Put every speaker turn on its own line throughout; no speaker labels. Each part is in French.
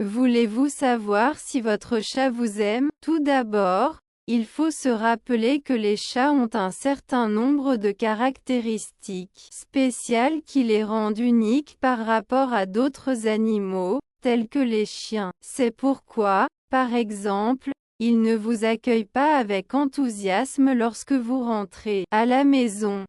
Voulez-vous savoir si votre chat vous aime? Tout d'abord, il faut se rappeler que les chats ont un certain nombre de caractéristiques spéciales qui les rendent uniques par rapport à d'autres animaux, tels que les chiens. C'est pourquoi, par exemple, ils ne vous accueillent pas avec enthousiasme lorsque vous rentrez à la maison.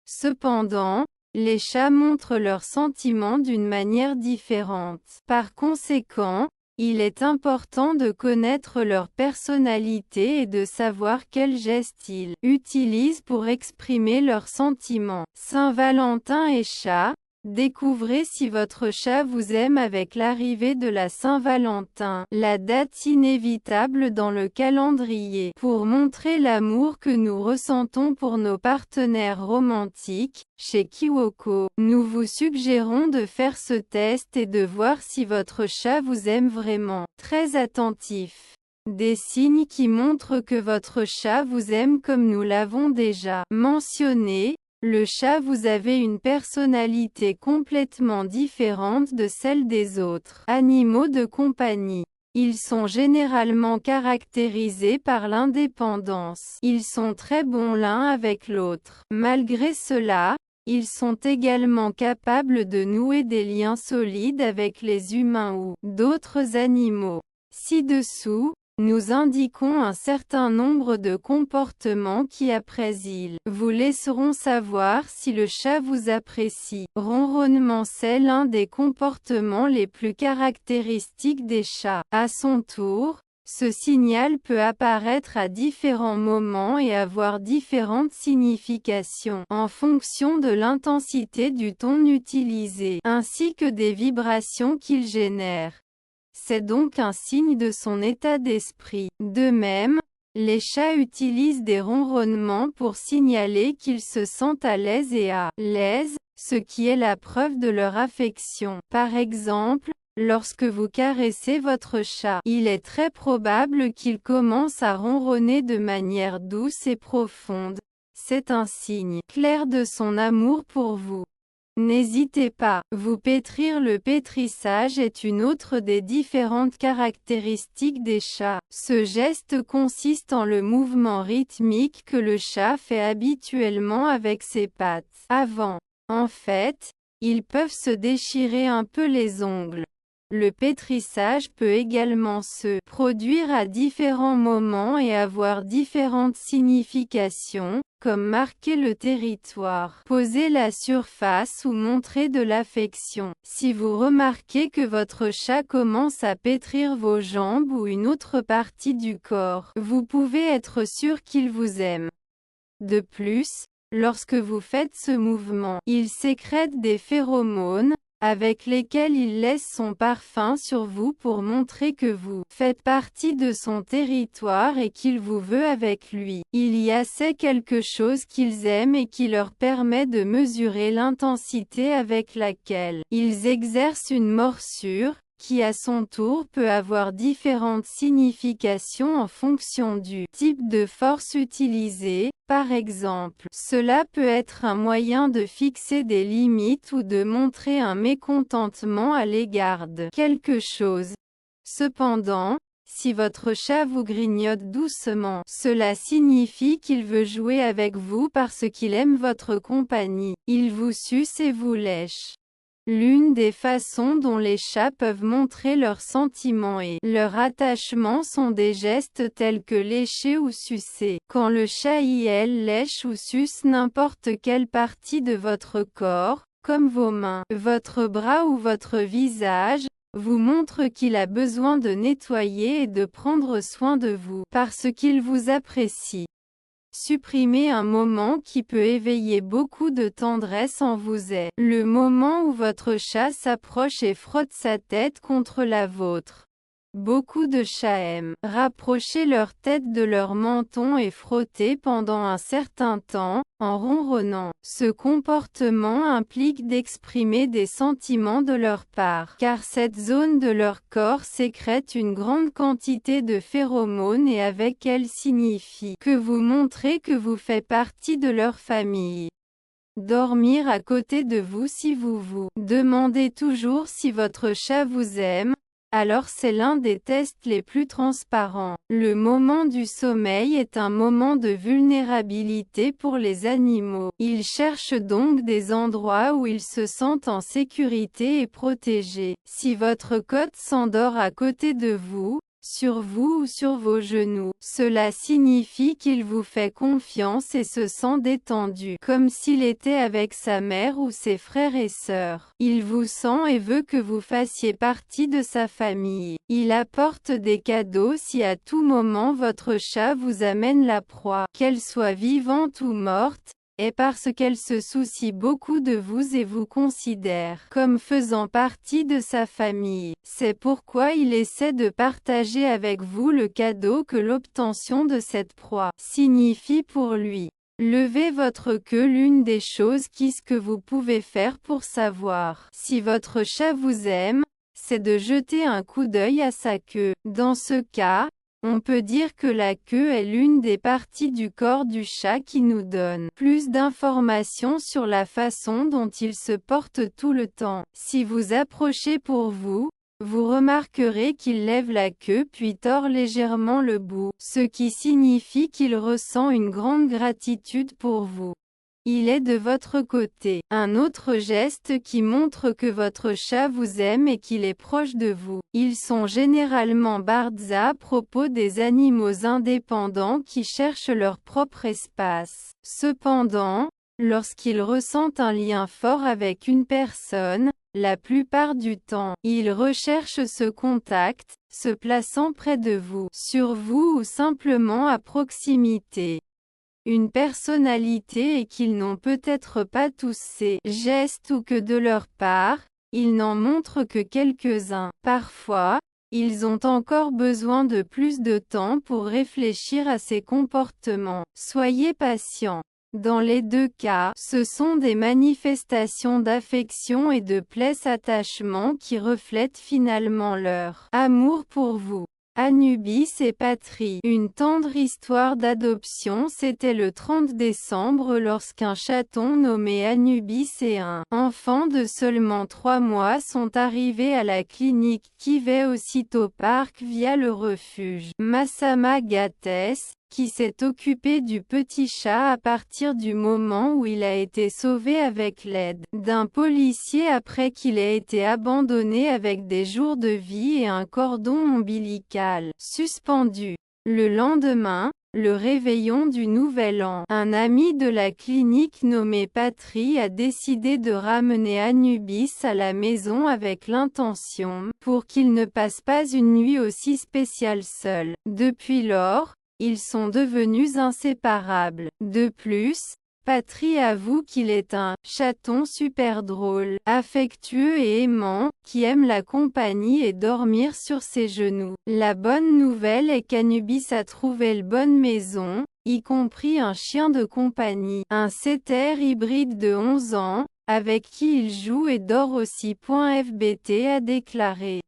Cependant, les chats montrent leurs sentiments d'une manière différente. Par conséquent, il est important de connaître leur personnalité et de savoir quels gestes ils utilisent pour exprimer leurs sentiments. Saint-Valentin et chat. Découvrez si votre chat vous aime avec l'arrivée de la Saint-Valentin, la date inévitable dans le calendrier. Pour montrer l'amour que nous ressentons pour nos partenaires romantiques, chez Kiwoko, nous vous suggérons de faire ce test et de voir si votre chat vous aime vraiment. Très attentif. Des signes qui montrent que votre chat vous aime comme nous l'avons déjà mentionné. Le chat vous avez une personnalité complètement différente de celle des autres animaux de compagnie. Ils sont généralement caractérisés par l'indépendance. Ils sont très bons l'un avec l'autre. Malgré cela, ils sont également capables de nouer des liens solides avec les humains ou d'autres animaux. Ci-dessous, nous indiquons un certain nombre de comportements qui après ils vous laisseront savoir si le chat vous apprécie. Ronronnement, c'est l'un des comportements les plus caractéristiques des chats. À son tour, ce signal peut apparaître à différents moments et avoir différentes significations en fonction de l'intensité du ton utilisé, ainsi que des vibrations qu'il génère. C'est donc un signe de son état d'esprit. De même, les chats utilisent des ronronnements pour signaler qu'ils se sentent à l'aise et à l'aise, ce qui est la preuve de leur affection. Par exemple, lorsque vous caressez votre chat, il est très probable qu'il commence à ronronner de manière douce et profonde. C'est un signe clair de son amour pour vous. N'hésitez pas, vous pétrir. Le pétrissage est une autre des différentes caractéristiques des chats. Ce geste consiste en le mouvement rythmique que le chat fait habituellement avec ses pattes avant. En fait, ils peuvent se déchirer un peu les ongles. Le pétrissage peut également se produire à différents moments et avoir différentes significations, comme marquer le territoire, poser la surface ou montrer de l'affection. Si vous remarquez que votre chat commence à pétrir vos jambes ou une autre partie du corps, vous pouvez être sûr qu'il vous aime. De plus, lorsque vous faites ce mouvement, il sécrète des phéromones, avec lesquels il laisse son parfum sur vous pour montrer que vous faites partie de son territoire et qu'il vous veut avec lui. Il y a c'est quelque chose qu'ils aiment et qui leur permet de mesurer l'intensité avec laquelle ils exercent une morsure, qui à son tour peut avoir différentes significations en fonction du type de force utilisée. Par exemple, cela peut être un moyen de fixer des limites ou de montrer un mécontentement à l'égard de quelque chose. Cependant, si votre chat vous grignote doucement, cela signifie qu'il veut jouer avec vous parce qu'il aime votre compagnie. Il vous suce et vous lèche. L'une des façons dont les chats peuvent montrer leurs sentiments et leur attachement sont des gestes tels que lécher ou sucer. Quand le chat lèche ou suce n'importe quelle partie de votre corps, comme vos mains, votre bras ou votre visage, vous montre qu'il a besoin de nettoyer et de prendre soin de vous, parce qu'il vous apprécie. Supprimez un moment qui peut éveiller beaucoup de tendresse en vous est le moment où votre chat s'approche et frotte sa tête contre la vôtre. Beaucoup de chats aiment rapprocher leur tête de leur menton et frotter pendant un certain temps, en ronronnant. Ce comportement implique d'exprimer des sentiments de leur part, car cette zone de leur corps sécrète une grande quantité de phéromones et avec elle signifie que vous montrez que vous faites partie de leur famille. Dormir à côté de vous. Si vous vous demandez toujours si votre chat vous aime, alors c'est l'un des tests les plus transparents. Le moment du sommeil est un moment de vulnérabilité pour les animaux. Ils cherchent donc des endroits où ils se sentent en sécurité et protégés. Si votre cotte s'endort à côté de vous, sur vous ou sur vos genoux, cela signifie qu'il vous fait confiance et se sent détendu, comme s'il était avec sa mère ou ses frères et sœurs. Il vous sent et veut que vous fassiez partie de sa famille. Il apporte des cadeaux si à tout moment votre chat vous amène la proie, qu'elle soit vivante ou morte, et parce qu'elle se soucie beaucoup de vous et vous considère comme faisant partie de sa famille. C'est pourquoi il essaie de partager avec vous le cadeau que l'obtention de cette proie signifie pour lui. Levez votre queue. L'une des choses que vous pouvez faire pour savoir si votre chat vous aime, c'est de jeter un coup d'œil à sa queue. Dans ce cas, on peut dire que la queue est l'une des parties du corps du chat qui nous donne plus d'informations sur la façon dont il se porte tout le temps. Si vous approchez pour vous, vous remarquerez qu'il lève la queue puis tord légèrement le bout, ce qui signifie qu'il ressent une grande gratitude pour vous. Il est de votre côté. Un autre geste qui montre que votre chat vous aime et qu'il est proche de vous. Ils sont généralement bardes à propos des animaux indépendants qui cherchent leur propre espace. Cependant, lorsqu'ils ressentent un lien fort avec une personne, la plupart du temps, ils recherchent ce contact, se plaçant près de vous, sur vous ou simplement à proximité. Une personnalité et qu'ils n'ont peut-être pas tous ces gestes ou que de leur part, ils n'en montrent que quelques-uns. Parfois, ils ont encore besoin de plus de temps pour réfléchir à ces comportements. Soyez patient. Dans les deux cas, ce sont des manifestations d'affection et de plein attachement qui reflètent finalement leur amour pour vous. Anubis et Patrie. Une tendre histoire d'adoption. C'était le 30 décembre lorsqu'un chaton nommé Anubis et un enfant de seulement 3 mois sont arrivés à la clinique Kivet aussitôt Park via le refuge Masama Gates, qui s'est occupé du petit chat à partir du moment où il a été sauvé avec l'aide d'un policier après qu'il ait été abandonné avec des jours de vie et un cordon ombilical suspendu. Le lendemain, le réveillon du Nouvel An, un ami de la clinique nommé Patrie a décidé de ramener Anubis à la maison avec l'intention, pour qu'il ne passe pas une nuit aussi spéciale seul. Depuis lors, ils sont devenus inséparables. De plus, Patrie avoue qu'il est un chaton super drôle, affectueux et aimant, qui aime la compagnie et dormir sur ses genoux. La bonne nouvelle est qu'Anubis a trouvé la bonne maison, y compris un chien de compagnie, un setter hybride de 11 ans, avec qui il joue et dort aussi. FBT a déclaré.